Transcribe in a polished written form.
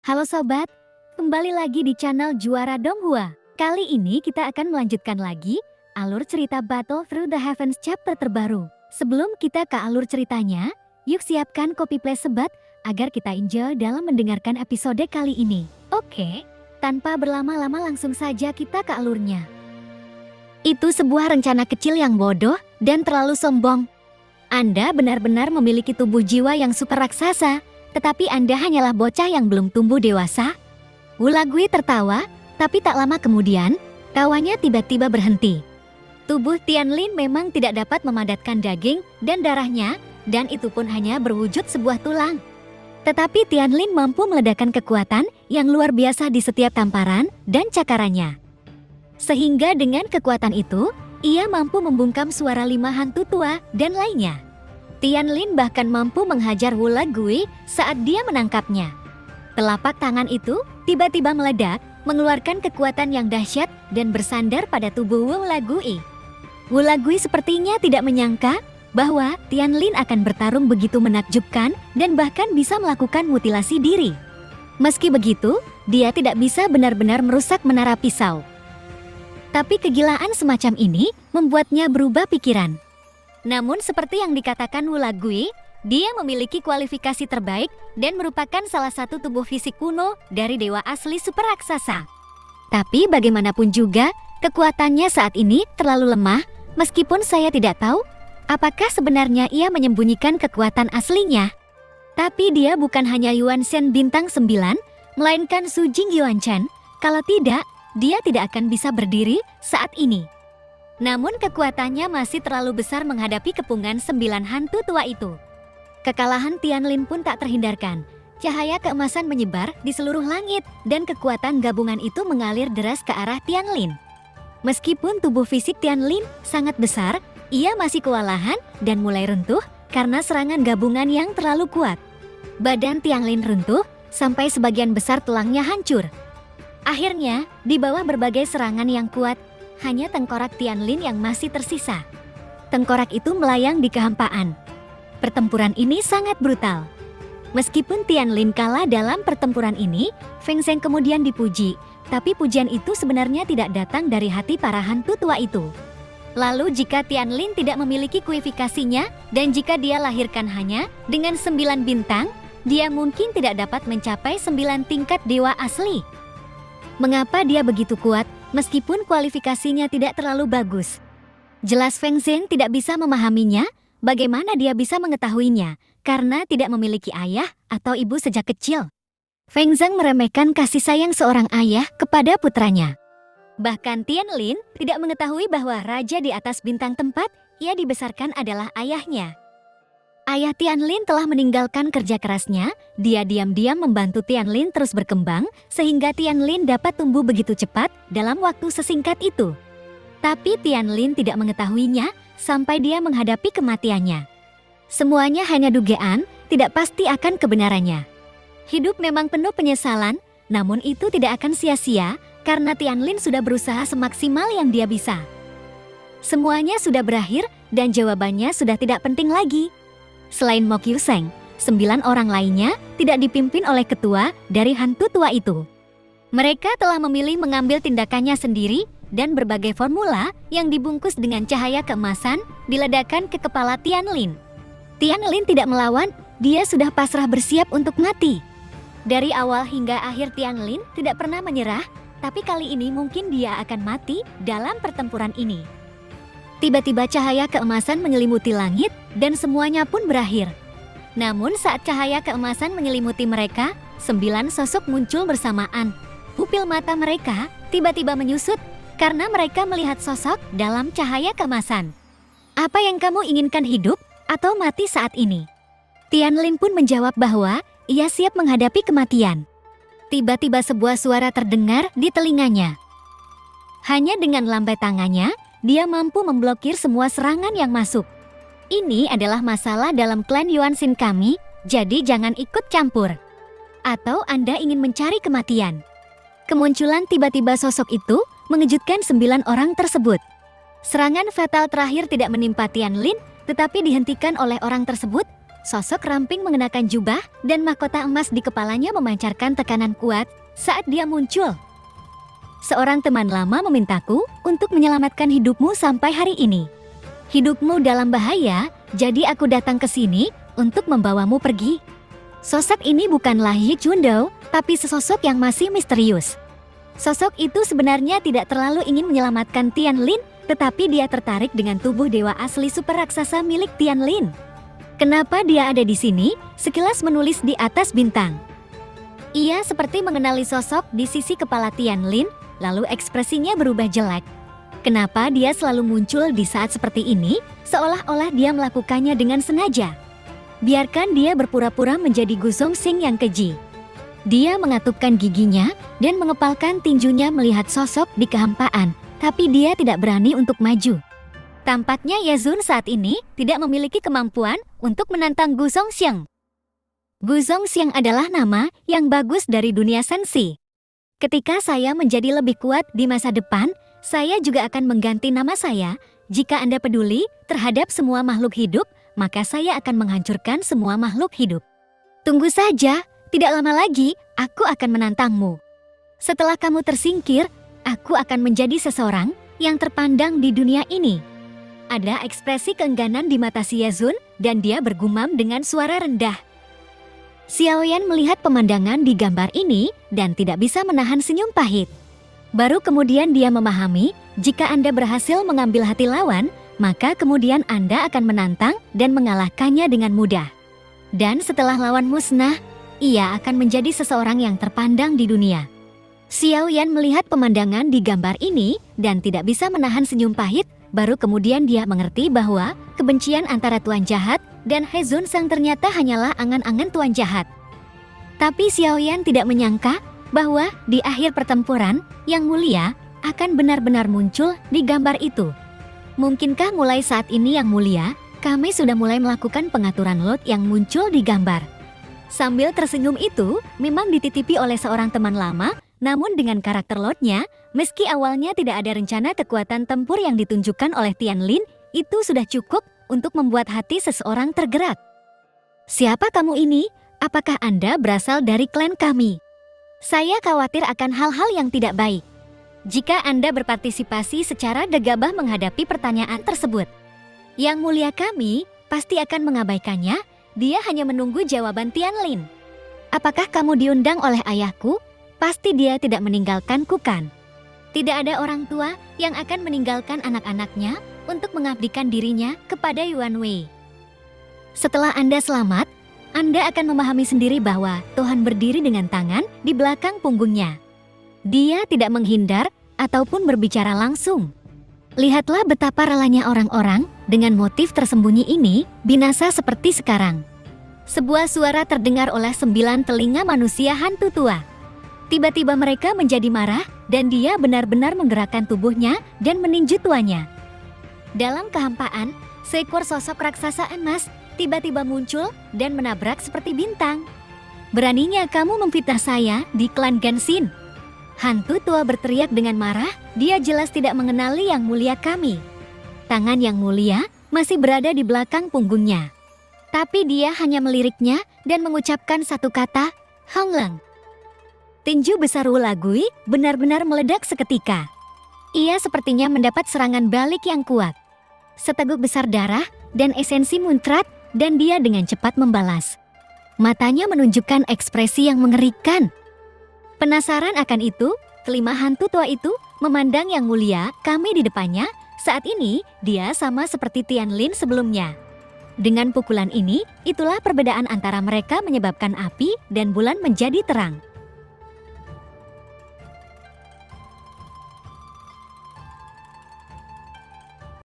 Halo sobat, kembali lagi di channel Juara Donghua. Kali ini kita akan melanjutkan lagi alur cerita Battle Through the Heavens chapter terbaru. Sebelum kita ke alur ceritanya, yuk siapkan kopi play sebat agar kita enjoy dalam mendengarkan episode kali ini. Oke, tanpa berlama-lama langsung saja kita ke alurnya. Itu sebuah rencana kecil yang bodoh dan terlalu sombong. Anda benar-benar memiliki tubuh jiwa yang super raksasa. Tetapi Anda hanyalah bocah yang belum tumbuh dewasa. Wulagui tertawa, tapi tak lama kemudian, tawanya tiba-tiba berhenti. Tubuh Tianlin memang tidak dapat memadatkan daging dan darahnya, dan itu pun hanya berwujud sebuah tulang. Tetapi Tianlin mampu meledakkan kekuatan yang luar biasa di setiap tamparan dan cakarannya. Sehingga dengan kekuatan itu, ia mampu membungkam suara 5 hantu tua dan lainnya. Tianlin bahkan mampu menghajar Wulagui saat dia menangkapnya. Telapak tangan itu tiba-tiba meledak, mengeluarkan kekuatan yang dahsyat dan bersandar pada tubuh Wulagui. Wulagui sepertinya tidak menyangka bahwa Tianlin akan bertarung begitu menakjubkan dan bahkan bisa melakukan mutilasi diri. Meski begitu, dia tidak bisa benar-benar merusak menara pisau. Tapi kegilaan semacam ini membuatnya berubah pikiran. Namun seperti yang dikatakan Wulagui, dia memiliki kualifikasi terbaik dan merupakan salah satu tubuh fisik kuno dari dewa asli super raksasa. Tapi bagaimanapun juga, kekuatannya saat ini terlalu lemah, meskipun saya tidak tahu apakah sebenarnya ia menyembunyikan kekuatan aslinya. Tapi dia bukan hanya Yuan Shen bintang 9, melainkan Su Jing Yuan Chen. Kalau tidak, dia tidak akan bisa berdiri saat ini. Namun kekuatannya masih terlalu besar menghadapi kepungan 9 hantu tua itu. Kekalahan Tianlin pun tak terhindarkan. Cahaya keemasan menyebar di seluruh langit dan kekuatan gabungan itu mengalir deras ke arah Tianlin. Meskipun tubuh fisik Tianlin sangat besar, ia masih kewalahan dan mulai runtuh karena serangan gabungan yang terlalu kuat. Badan Tianlin runtuh sampai sebagian besar tulangnya hancur. Akhirnya, di bawah berbagai serangan yang kuat, hanya tengkorak Tianlin yang masih tersisa. Tengkorak itu melayang di kehampaan. Pertempuran ini sangat brutal. Meskipun Tianlin kalah dalam pertempuran ini, Feng Zheng kemudian dipuji, tapi pujian itu sebenarnya tidak datang dari hati para hantu tua itu. Lalu jika Tianlin tidak memiliki kualifikasinya, dan jika dia lahirkan hanya dengan 9 bintang, dia mungkin tidak dapat mencapai 9 tingkat dewa asli. Mengapa dia begitu kuat? Meskipun kualifikasinya tidak terlalu bagus. Jelas Feng Zheng tidak bisa memahaminya, bagaimana dia bisa mengetahuinya, karena tidak memiliki ayah atau ibu sejak kecil. Feng Zheng meremehkan kasih sayang seorang ayah kepada putranya. Bahkan Tianlin tidak mengetahui bahwa raja di atas bintang tempat ia dibesarkan adalah ayahnya. Ayah Tianlin telah meninggalkan kerja kerasnya, dia diam-diam membantu Tianlin terus berkembang, sehingga Tianlin dapat tumbuh begitu cepat dalam waktu sesingkat itu. Tapi Tianlin tidak mengetahuinya sampai dia menghadapi kematiannya. Semuanya hanya dugaan, tidak pasti akan kebenarannya. Hidup memang penuh penyesalan, namun itu tidak akan sia-sia, karena Tianlin sudah berusaha semaksimal yang dia bisa. Semuanya sudah berakhir, dan jawabannya sudah tidak penting lagi. Selain Mo Qiuseng, 9 orang lainnya tidak dipimpin oleh ketua dari hantu tua itu. Mereka telah memilih mengambil tindakannya sendiri dan berbagai formula yang dibungkus dengan cahaya keemasan diledakkan ke kepala Tianlin. Tianlin tidak melawan, dia sudah pasrah bersiap untuk mati. Dari awal hingga akhir Tianlin tidak pernah menyerah, tapi kali ini mungkin dia akan mati dalam pertempuran ini. Tiba-tiba cahaya keemasan menyelimuti langit dan semuanya pun berakhir. Namun saat cahaya keemasan menyelimuti mereka, 9 sosok muncul bersamaan. Pupil mata mereka tiba-tiba menyusut karena mereka melihat sosok dalam cahaya keemasan. Apa yang kamu inginkan, hidup atau mati saat ini? Tianlin pun menjawab bahwa ia siap menghadapi kematian. Tiba-tiba sebuah suara terdengar di telinganya. Hanya dengan lambai tangannya, dia mampu memblokir semua serangan yang masuk. Ini adalah masalah dalam klan Yuan Shen kami, jadi jangan ikut campur. Atau Anda ingin mencari kematian? Kemunculan tiba-tiba sosok itu mengejutkan 9 orang tersebut. Serangan fatal terakhir tidak menimpa Tianlin, tetapi dihentikan oleh orang tersebut Sosok ramping mengenakan jubah dan mahkota emas di kepalanya memancarkan tekanan kuat saat dia muncul. Seorang teman lama memintaku untuk menyelamatkan hidupmu sampai hari ini. Hidupmu dalam bahaya, jadi aku datang ke sini untuk membawamu pergi. Sosok ini bukanlah Yi Chundo, tapi sesosok yang masih misterius. Sosok itu sebenarnya tidak terlalu ingin menyelamatkan Tianlin, tetapi dia tertarik dengan tubuh dewa asli super raksasa milik Tianlin. Kenapa dia ada di sini? Sekilas menulis di atas bintang. Ia seperti mengenali sosok di sisi kepala Tianlin, lalu ekspresinya berubah jelek. Kenapa dia selalu muncul di saat seperti ini, seolah-olah dia melakukannya dengan sengaja? Biarkan dia berpura-pura menjadi Gu Zongxing yang keji. Dia mengatupkan giginya dan mengepalkan tinjunya melihat sosok di kehampaan, tapi dia tidak berani untuk maju. Tampaknya Yazun saat ini tidak memiliki kemampuan untuk menantang Gu Zongxiang. Gu Zongxiang adalah nama yang bagus dari dunia sensi. Ketika saya menjadi lebih kuat di masa depan, saya juga akan mengganti nama saya. Jika Anda peduli terhadap semua makhluk hidup, maka saya akan menghancurkan semua makhluk hidup. Tunggu saja, tidak lama lagi aku akan menantangmu. Setelah kamu tersingkir, aku akan menjadi seseorang yang terpandang di dunia ini. Ada ekspresi keengganan di mata si Yazun dan dia bergumam dengan suara rendah. Xiaoyan melihat pemandangan di gambar ini dan tidak bisa menahan senyum pahit. Baru kemudian dia memahami, jika Anda berhasil mengambil hati lawan, maka kemudian Anda akan menantang dan mengalahkannya dengan mudah. Dan setelah lawan musnah, ia akan menjadi seseorang yang terpandang di dunia. Xiaoyan melihat pemandangan di gambar ini dan tidak bisa menahan senyum pahit. Baru kemudian dia mengerti bahwa kebencian antara Tuan Jahat dan He Zun-sang ternyata hanyalah angan-angan Tuan Jahat. Tapi Xiaoyan tidak menyangka bahwa di akhir pertempuran, Yang Mulia akan benar-benar muncul di gambar itu. Mungkinkah mulai saat ini Yang Mulia, kami sudah mulai melakukan pengaturan lot yang muncul di gambar? Sambil tersenyum itu memang dititipi oleh seorang teman lama, namun dengan karakter lotnya, meski awalnya tidak ada rencana kekuatan tempur yang ditunjukkan oleh Tianlin, itu sudah cukup untuk membuat hati seseorang tergerak. Siapa kamu ini? Apakah Anda berasal dari klan kami? Saya khawatir akan hal-hal yang tidak baik. Jika Anda berpartisipasi secara gegabah menghadapi pertanyaan tersebut, Yang Mulia kami pasti akan mengabaikannya. Dia hanya menunggu jawaban Tianlin. Apakah kamu diundang oleh ayahku? Pasti dia tidak meninggalkanku kan? Tidak ada orang tua yang akan meninggalkan anak-anaknya untuk mengabdikan dirinya kepada Yuan Wei. Setelah Anda selamat, Anda akan memahami sendiri bahwa Tuhan berdiri dengan tangan di belakang punggungnya. Dia tidak menghindar ataupun berbicara langsung. Lihatlah betapa relanya orang-orang dengan motif tersembunyi ini binasa seperti sekarang. Sebuah suara terdengar oleh 9 telinga manusia hantu tua. Tiba-tiba mereka menjadi marah dan dia benar-benar menggerakkan tubuhnya dan meninju tuannya. Dalam kehampaan, seekor sosok raksasa emas tiba-tiba muncul dan menabrak seperti bintang. Beraninya kamu memfitnah saya di klan Genshin. Hantu tua berteriak dengan marah, dia jelas tidak mengenali Yang Mulia kami. Tangan Yang Mulia masih berada di belakang punggungnya. Tapi dia hanya meliriknya dan mengucapkan satu kata, Hongleng. Tinju besar Wu Lagui benar-benar meledak seketika. Ia sepertinya mendapat serangan balik yang kuat. Seteguk besar darah dan esensi muncrat dan dia dengan cepat membalas. Matanya menunjukkan ekspresi yang mengerikan. Penasaran akan itu, kelima hantu tua itu memandang Yang Mulia kami di depannya. Saat ini dia sama seperti Tianlin sebelumnya. Dengan pukulan ini, itulah perbedaan antara mereka menyebabkan api dan bulan menjadi terang.